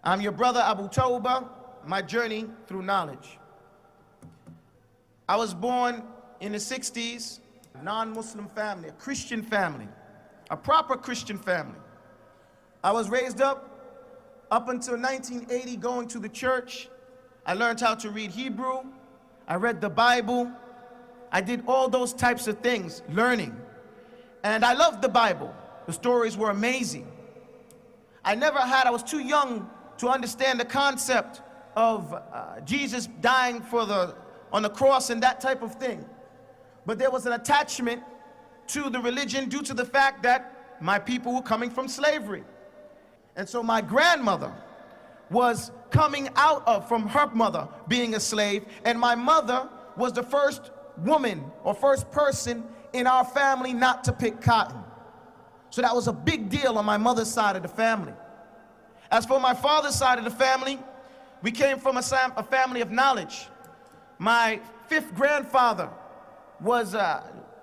I'm your brother Abu Taubah, my journey through knowledge. I was born in the 60s, non-Muslim family, a Christian family, a proper Christian family. I was raised up until 1980 going to the church. I learned how to read Hebrew. I read the Bible. I did all those types of things, learning. And I loved the Bible. The stories were amazing. I was too young to understand the concept of Jesus dying on the cross and that type of thing. But there was an attachment to the religion due to the fact that my people were coming from slavery. And so my grandmother was coming out from her mother being a slave, and my mother was the first woman or first person in our family not to pick cotton. So that was a big deal on my mother's side of the family. As for my father's side of the family, we came from a family of knowledge. My fifth grandfather was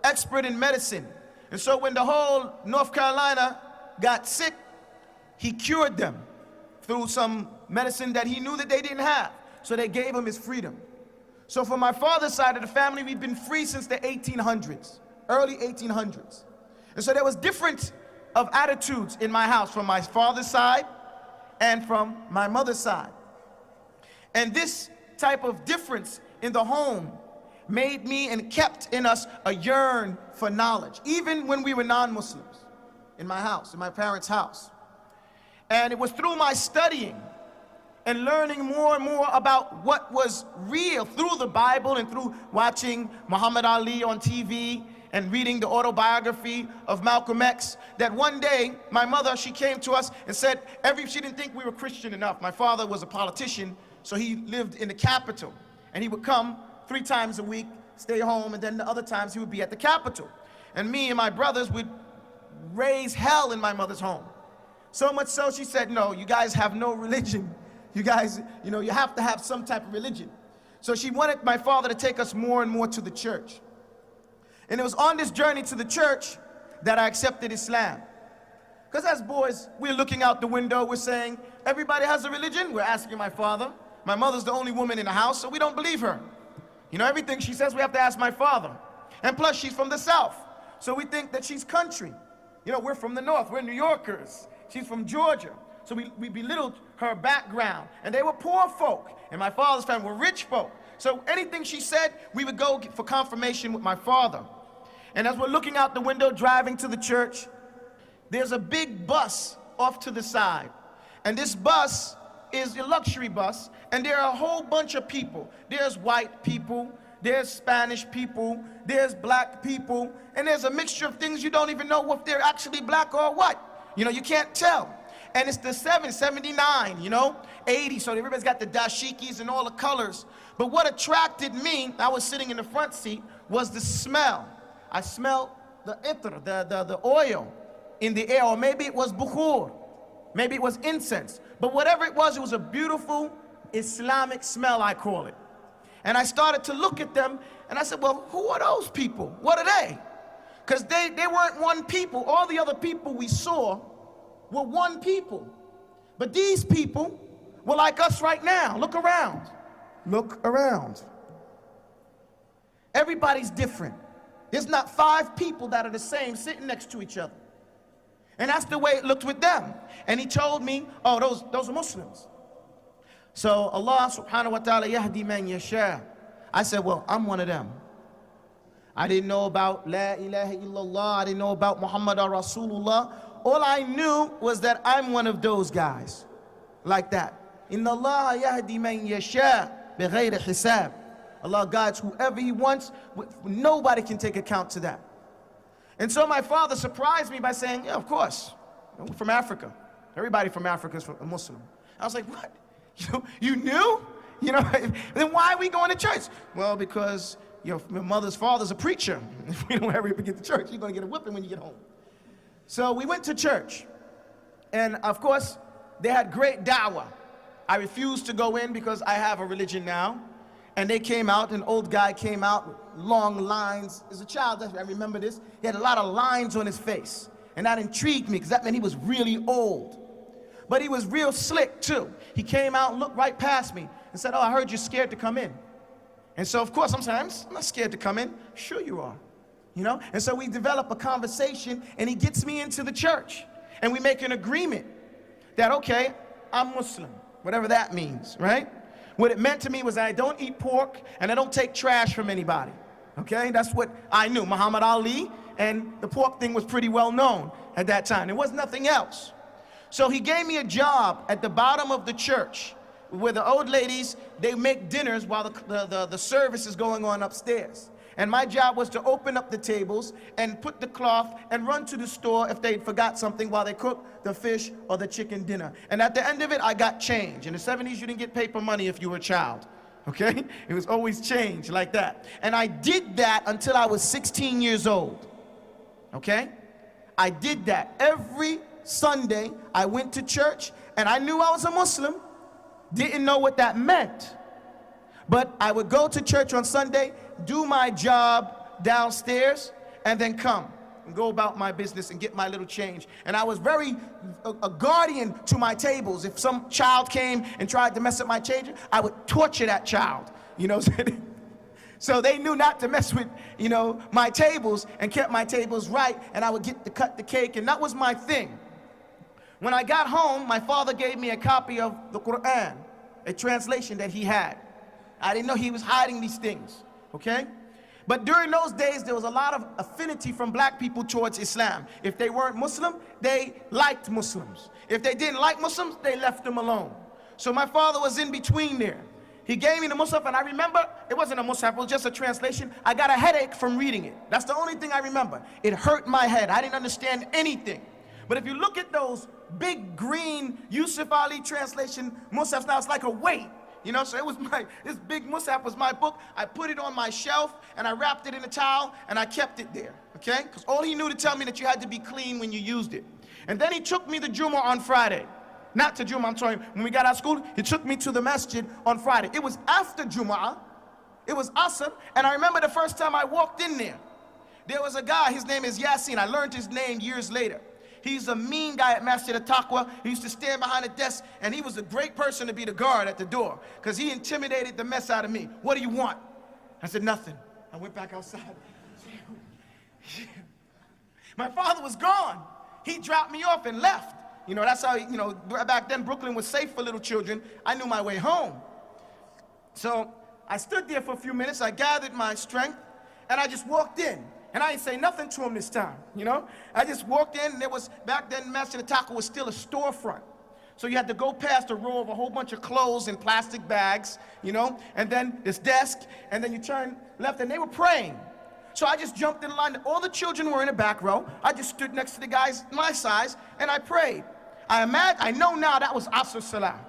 expert in medicine. And so when the whole North Carolina got sick, he cured them through some medicine that he knew that they didn't have. So they gave him his freedom. So for my father's side of the family, we've been free since the 1800s, early 1800s. And so there was different of attitudes in my house from my father's side and from my mother's side. And this type of difference in the home made me and kept in us a yearn for knowledge, even when we were non-Muslims, in my house, in my parents' house. And it was through my studying and learning more and more about what was real through the Bible and through watching Muhammad Ali on TV and reading the autobiography of Malcolm X, that one day my mother, she came to us and said, she didn't think we were Christian enough. My father was a politician, so he lived in the capital, and he would come 3 times a week, stay home, and then the other times he would be at the capital. And me and my brothers would raise hell in my mother's home. So much so she said, no, you guys have no religion. You guys, you have to have some type of religion. So she wanted my father to take us more and more to the church. And it was on this journey to the church that I accepted Islam. Because as boys, we're looking out the window, we're saying, everybody has a religion? We're asking my father. My mother's the only woman in the house, so we don't believe her. Everything she says, we have to ask my father. And plus, she's from the South, so we think that she's country. We're from the North, we're New Yorkers. She's from Georgia. So we belittled her background. And they were poor folk, and my father's family were rich folk. So anything she said, we would go for confirmation with my father. And as we're looking out the window, driving to the church, there's a big bus off to the side. And this bus is a luxury bus, and there are a whole bunch of people. There's white people, there's Spanish people, there's black people, and there's a mixture of things you don't even know if they're actually black or what. You can't tell. And it's the 79, 80, so everybody's got the dashikis and all the colors. But what attracted me, I was sitting in the front seat, was the smell. I smelled the itr, the oil in the air, or maybe it was bukhur, maybe it was incense. But whatever it was a beautiful Islamic smell, I call it. And I started to look at them, and I said, well, who are those people? What are they? Because they weren't one people. All the other people we saw were one people. But these people were like us right now. Look around. Look around. Everybody's different. There's not 5 people that are the same sitting next to each other. And that's the way it looked with them. And he told me, oh, those are Muslims. So Allah subhanahu wa ta'ala yahdi man yasha. I said, well, I'm one of them. I didn't know about La ilaha illallah. I didn't know about Muhammad Rasulullah. All I knew was that I'm one of those guys. Like that. Inna Allah yahdi man yasha bighayri hisab. Allah guides whoever he wants. Nobody can take account to that. And so my father surprised me by saying, yeah, of course, we're from Africa. Everybody from Africa is a Muslim. I was like, what? You knew? Then why are we going to church? Well, because your mother's father's a preacher. If we don't ever get to church, you're going to get a whipping when you get home. So we went to church. And of course, they had great da'wah. I refused to go in because I have a religion now. And they came out, an old guy came out with long lines. As a child, I remember this. He had a lot of lines on his face. And that intrigued me because that meant he was really old. But he was real slick too. He came out and looked right past me and said, "Oh, I heard you're scared to come in." And so of course I'm saying, I'm not scared to come in. Sure you are. You know? And so we develop a conversation, and he gets me into the church. And we make an agreement that, okay, I'm Muslim, whatever that means, right? What it meant to me was that I don't eat pork and I don't take trash from anybody. Okay? That's what I knew. Muhammad Ali, and the pork thing was pretty well known at that time. There was nothing else. So he gave me a job at the bottom of the church where the old ladies, they make dinners while the service is going on upstairs. And my job was to open up the tables and put the cloth and run to the store if they forgot something while they cooked the fish or the chicken dinner. And at the end of it, I got change. In the 70s, you didn't get paper money if you were a child. Okay? It was always change like that. And I did that until I was 16 years old. Okay? I did that. Every Sunday, I went to church, and I knew I was a Muslim. Didn't know what that meant. But I would go to church on Sunday, do my job downstairs, and then come and go about my business and get my little change. And I was very a guardian to my tables. If some child came and tried to mess up my change, I would torture that child, you know. So they knew not to mess with, you know, my tables, and kept my tables right, and I would get to cut the cake, and that was my thing. When I got home, my father gave me a copy of the Quran, a translation that he had. I didn't know he was hiding these things, okay? But during those days, there was a lot of affinity from black people towards Islam. If they weren't Muslim, they liked Muslims. If they didn't like Muslims, they left them alone. So my father was in between there. He gave me the Mus'haf, and I remember, it wasn't a Mus'haf, it was just a translation. I got a headache from reading it. That's the only thing I remember. It hurt my head. I didn't understand anything. But if you look at those big green Yusuf Ali translation Mus'hafs, now it's like a weight. You know, so it was this big Mus'haf was my book. I put it on my shelf, and I wrapped it in a towel, and I kept it there, okay? Because all he knew to tell me that you had to be clean when you used it. And then he took me to Jummah on Friday. Not to Jummah, I'm sorry. When we got out of school, he took me to the masjid on Friday. It was after Jummah. It was Asr, and I remember the first time I walked in there. There was a guy, his name is Yasin. I learned his name years later. He's a mean guy at Masjid al-Taqwa. He used to stand behind a desk, and he was a great person to be the guard at the door, because he intimidated the mess out of me. "What do you want?" I said, "Nothing." I went back outside. My father was gone. He dropped me off and left. You know, that's how, you know, back then Brooklyn was safe for little children. I knew my way home. So I stood there for a few minutes. I gathered my strength, and I just walked in. And I didn't say nothing to him this time, you know? I just walked in, and there was, back then, Masjid al-Taqwa was still a storefront. So you had to go past a row of a whole bunch of clothes in plastic bags, you know? And then this desk, and then you turn left, and they were praying. So I just jumped in line. All the children were in the back row. I just stood next to the guys my size, and I prayed. I know now that was Asr Salah.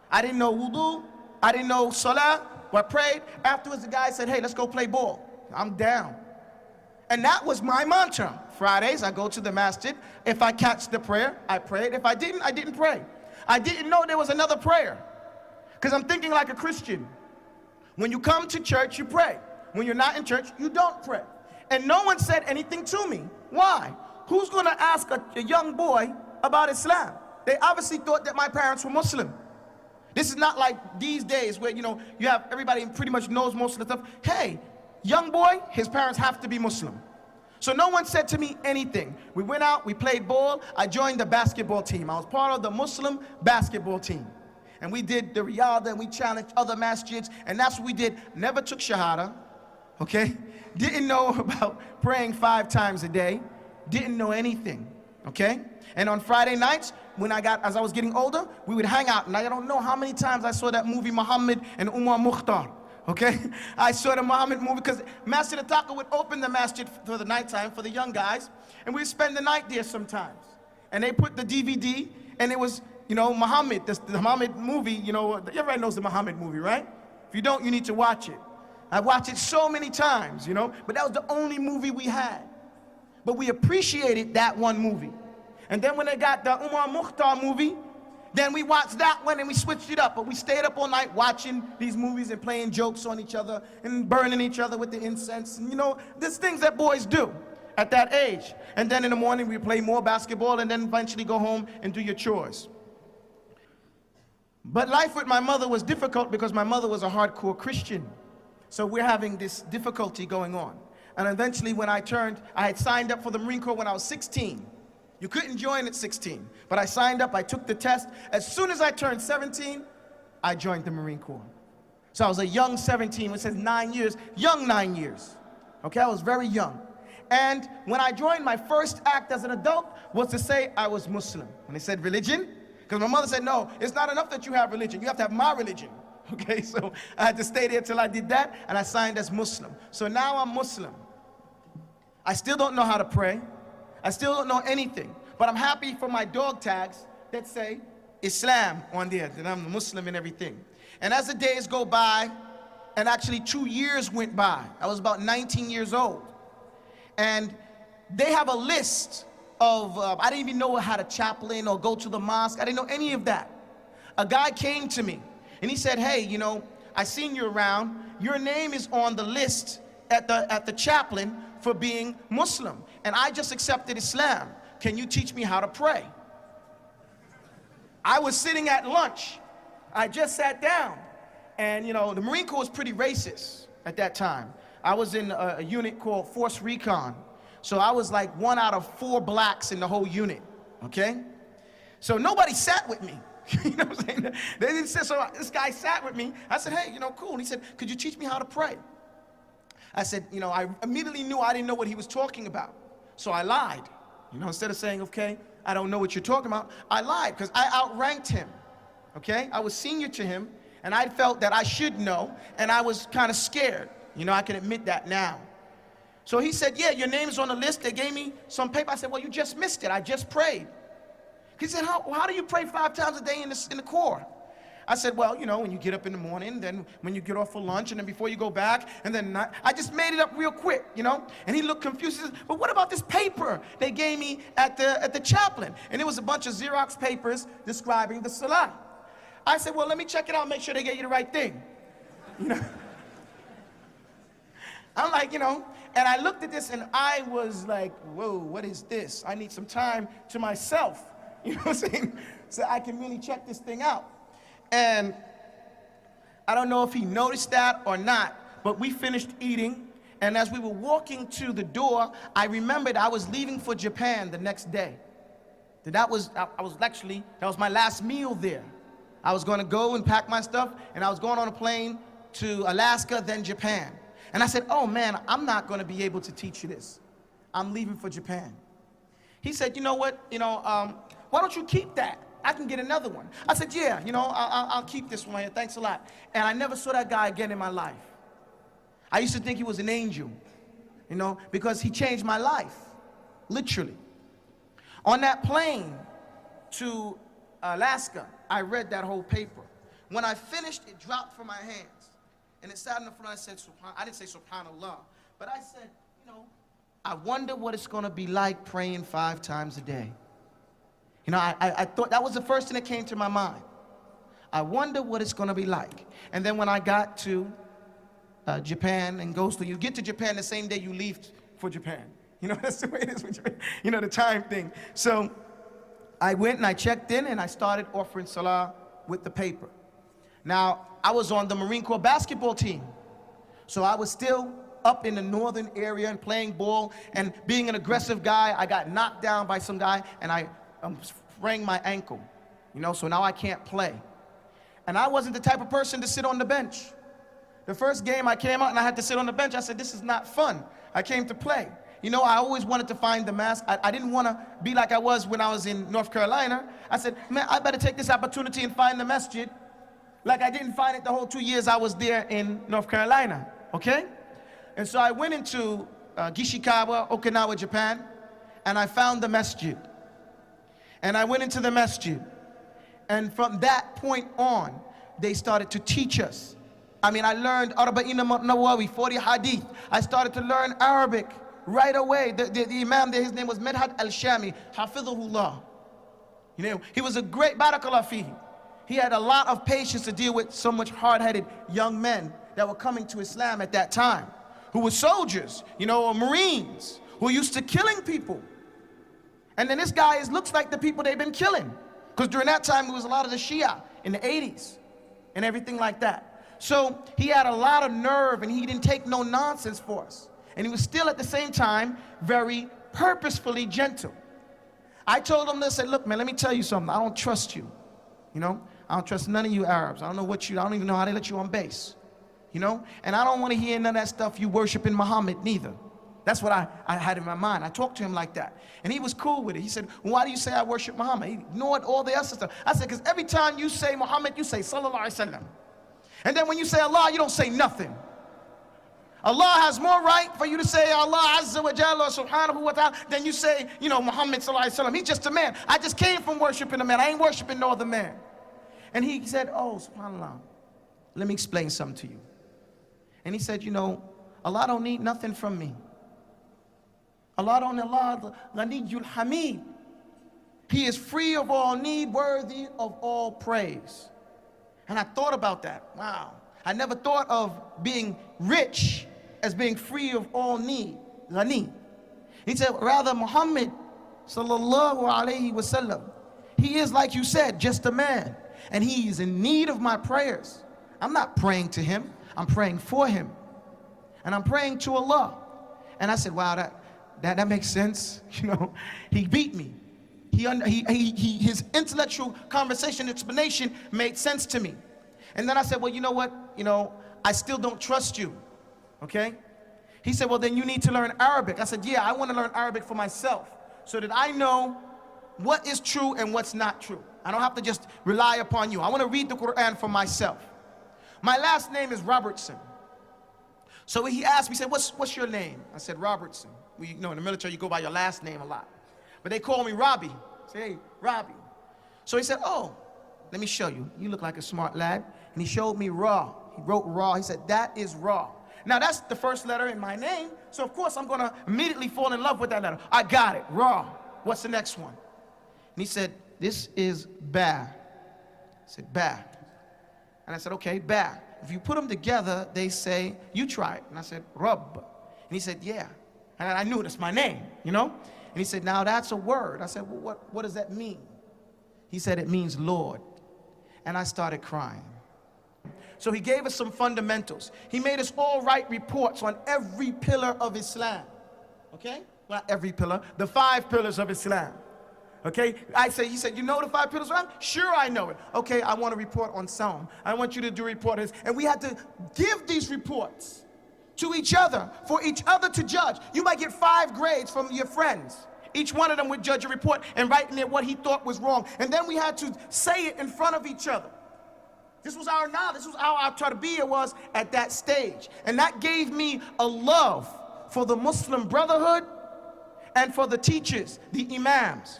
I didn't know wudu, I didn't know Salah, but I prayed. Afterwards, the guy said, "Hey, let's go play ball." I'm down. And that was my mantra. Fridays, I go to the masjid. If I catch the prayer, I prayed. If I didn't pray. I didn't know there was another prayer. Because I'm thinking like a Christian. When you come to church, you pray. When you're not in church, you don't pray. And no one said anything to me. Why? Who's going to ask a young boy about Islam? They obviously thought that my parents were Muslim. This is not like these days where, you know, you have everybody pretty much knows most of the stuff. Hey, young boy, his parents have to be Muslim. So no one said to me anything. We went out, we played ball. I joined the basketball team. I was part of the Muslim basketball team. And we did the riyadh, and we challenged other masjids, and that's what we did. Never took shahada, okay? Didn't know about praying 5 times a day. Didn't know anything, okay? And on Friday nights, as I was getting older, we would hang out. And I don't know how many times I saw that movie, Muhammad and Umar Mukhtar. Okay, I saw the Muhammad movie because Masjid al-Taqwa would open the masjid for the nighttime for the young guys, and we'd spend the night there sometimes. And they put the DVD, and it was, you know, Muhammad, the Muhammad movie, you know, everybody knows the Muhammad movie, right? If you don't, you need to watch it. I watched it so many times, you know, but that was the only movie we had. But we appreciated that one movie. And then when they got the Umar Mukhtar movie, then we watched that one and we switched it up. But we stayed up all night watching these movies and playing jokes on each other and burning each other with the incense. And, you know, there's things that boys do at that age. And then in the morning we play more basketball and then eventually go home and do your chores. But life with my mother was difficult because my mother was a hardcore Christian. So we're having this difficulty going on. And eventually when I had signed up for the Marine Corps when I was 16. You couldn't join at 16, but I signed up, I took the test. As soon as I turned 17, I joined the Marine Corps. So I was a young 17, which says 9 years, young 9 years. Okay, I was very young. And when I joined, my first act as an adult was to say I was Muslim. And they said, religion? Because my mother said, no, it's not enough that you have religion, you have to have my religion. Okay, so I had to stay there till I did that, and I signed as Muslim. So now I'm Muslim. I still don't know how to pray. I still don't know anything, but I'm happy for my dog tags that say Islam on there, that I'm a Muslim and everything. And as the days go by, and actually 2 years went by, I was about 19 years old, and they have a list of, I didn't even know how to chaplain or go to the mosque. I didn't know any of that. A guy came to me, and he said, hey, you know, I seen you around. Your name is on the list at the chaplain for being Muslim, and I just accepted Islam. Can you teach me how to pray? I was sitting at lunch. I just sat down, and you know, the Marine Corps was pretty racist at that time. I was in a unit called Force Recon, so I was like 1 out of 4 blacks in the whole unit, okay? So nobody sat with me. You know what I'm saying? They didn't sit, so this guy sat with me. I said, hey, you know, cool. And he said, could you teach me how to pray? I said, you know, I immediately knew I didn't know what he was talking about. So I lied. You know, instead of saying, okay, I don't know what you're talking about, I lied because I outranked him. Okay? I was senior to him, and I felt that I should know, and I was kind of scared. You know, I can admit that now. So he said, yeah, your name's on the list. They gave me some paper. I said, well, you just missed it. I just prayed. He said, how do you pray 5 times a day in the Corps? I said, well, you know, when you get up in the morning, then when you get off for lunch, and then before you go back, and then I just made it up real quick, you know? And he looked confused. He said, but what about this paper they gave me at the chaplain? And it was a bunch of Xerox papers describing the Salah. I said, well, let me check it out, make sure they get you the right thing. You know? I'm like, you know, and I looked at this, and I was like, whoa, what is this? I need some time to myself, you know what I'm saying? So I can really check this thing out. And I don't know if he noticed that or not, but we finished eating, and as we were walking to the door, I remembered I was leaving for Japan the next day. That was my last meal there. I was going to go and pack my stuff, and I was going on a plane to Alaska, then Japan. And I said, oh man, I'm not going to be able to teach you this. I'm leaving for Japan. He said, you know what, why don't you keep that? I can get another one. I said, yeah, you know, I'll keep this one here. Thanks a lot. And I never saw that guy again in my life. I used to think he was an angel, you know, because he changed my life, literally. On that plane to Alaska, I read that whole paper. When I finished, it dropped from my hands. And it sat in the front. I said, I didn't say subhanallah, but I said, you know, I wonder what it's going to be like praying 5 times a day. You know, I thought that was the first thing that came to my mind. I wonder what it's going to be like. And then when I got to Japan, and you get to Japan the same day you leave for Japan. You know, that's the way it is with Japan. You know, the time thing. So I went and I checked in, and I started offering salah with the paper. Now, I was on the Marine Corps basketball team. So I was still up in the northern area and playing ball, and being an aggressive guy, I got knocked down by some guy, and I sprained my ankle, you know, so now I can't play. And I wasn't the type of person to sit on the bench. The first game I came out and I had to sit on the bench, I said, this is not fun. I came to play. You know, I always wanted to find the mask. I didn't want to be like I was when I was in North Carolina. I said, man, I better take this opportunity and find the masjid like I didn't find it the whole 2 years I was there in North Carolina, okay? And so I went into Gishikawa, Okinawa, Japan, and I found the masjid. And I went into the masjid, and from that point on, they started to teach us. I mean, I learned Arba'ina Nawawi, 40 hadith. I started to learn Arabic right away. The imam there, his name was Medhat al-Shami, Hafidhullah. You know, he was a great, barakallah fihi. He had a lot of patience to deal with so much hard-headed young men that were coming to Islam at that time, who were soldiers, you know, or Marines, who were used to killing people. And then this guy looks like the people they've been killing. Because during that time, there was a lot of the Shia in the 80s and everything like that. So he had a lot of nerve, and he didn't take no nonsense for us. And he was still at the same time very purposefully gentle. I told him this, I said, look man, let me tell you something. I don't trust you. You know, I don't trust none of you Arabs. I don't know what you, I don't even know how they let you on base. You know, and I don't want to hear none of that stuff you worshiping Muhammad neither. That's what I had in my mind. I talked to him like that. And he was cool with it. He said, well, why do you say I worship Muhammad? He ignored all the other stuff. I said, because every time you say Muhammad, you say Sallallahu Alaihi Wasallam. And then when you say Allah, you don't say nothing. Allah has more right for you to say Allah Azza wa Jalla Subhanahu wa Ta'ala than you say, you know, Muhammad Sallallahu Alaihi Wasallam. He's just a man. I just came from worshiping a man. I ain't worshiping no other man. And he said, oh, SubhanAllah, let me explain something to you. And he said, you know, Allah don't need nothing from me. Allah Ghaniyul Hamid. He is free of all need, worthy of all praise. And I thought about that. Wow. I never thought of being rich as being free of all need. Ghani. He said, rather Muhammad sallallahu alayhi wasallam, he is, like you said, just a man. And he is in need of my prayers. I'm not praying to him. I'm praying for him. And I'm praying to Allah. And I said, wow, that makes sense. You know, he beat me. His intellectual conversation explanation made sense to me. And then I said, well, you know what? You know, I still don't trust you. Okay? He said, well, then you need to learn Arabic. I said, yeah, I want to learn Arabic for myself so that I know what is true and what's not true. I don't have to just rely upon you. I want to read the Quran for myself. My last name is Robertson. So he asked me, he said, what's your name? I said, Robertson. You know, in the military, you go by your last name a lot. But they call me Robbie. I say, hey, Robbie. So he said, oh, let me show you. You look like a smart lad. And he showed me Ra. He wrote Ra. He said, that is Ra. Now, that's the first letter in my name. So, of course, I'm going to immediately fall in love with that letter. I got it. Ra. What's the next one? And he said, this is Ba. I said, Ba. And I said, okay, Ba. If you put them together, they say, you try it. And I said, Rub. And he said, yeah. And I knew that's my name, you know? And he said, now that's a word. I said, well, what does that mean? He said, it means Lord. And I started crying. So he gave us some fundamentals. He made us all write reports on every pillar of Islam. Okay? Well, not every pillar, the 5 pillars of Islam. Okay? He said, you know the 5 pillars of Islam? Sure, I know it. Okay, I want to report on some. I want you to do reports. And we had to give these reports to each other, for each other to judge. You might get 5 grades from your friends. Each one of them would judge a report and write in there what he thought was wrong. And then we had to say it in front of each other. This was our knowledge. This was how our tarbiyah was at that stage. And that gave me a love for the Muslim Brotherhood and for the teachers, the imams.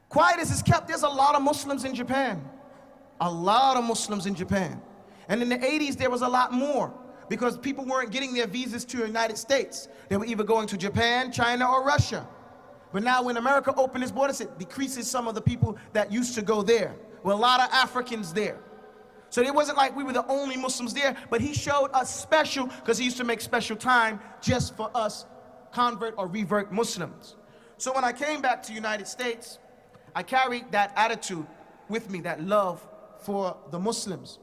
Quiet as it's kept, there's a lot of Muslims in Japan. A lot of Muslims in Japan. And in the 80s, there was a lot more, because people weren't getting their visas to the United States. They were either going to Japan, China, or Russia. But now when America opened its borders, it decreases some of the people that used to go there. Well, a lot of Africans there. So it wasn't like we were the only Muslims there, but he showed us special, because he used to make special time just for us convert or revert Muslims. So when I came back to the United States, I carried that attitude with me, that love for the Muslims.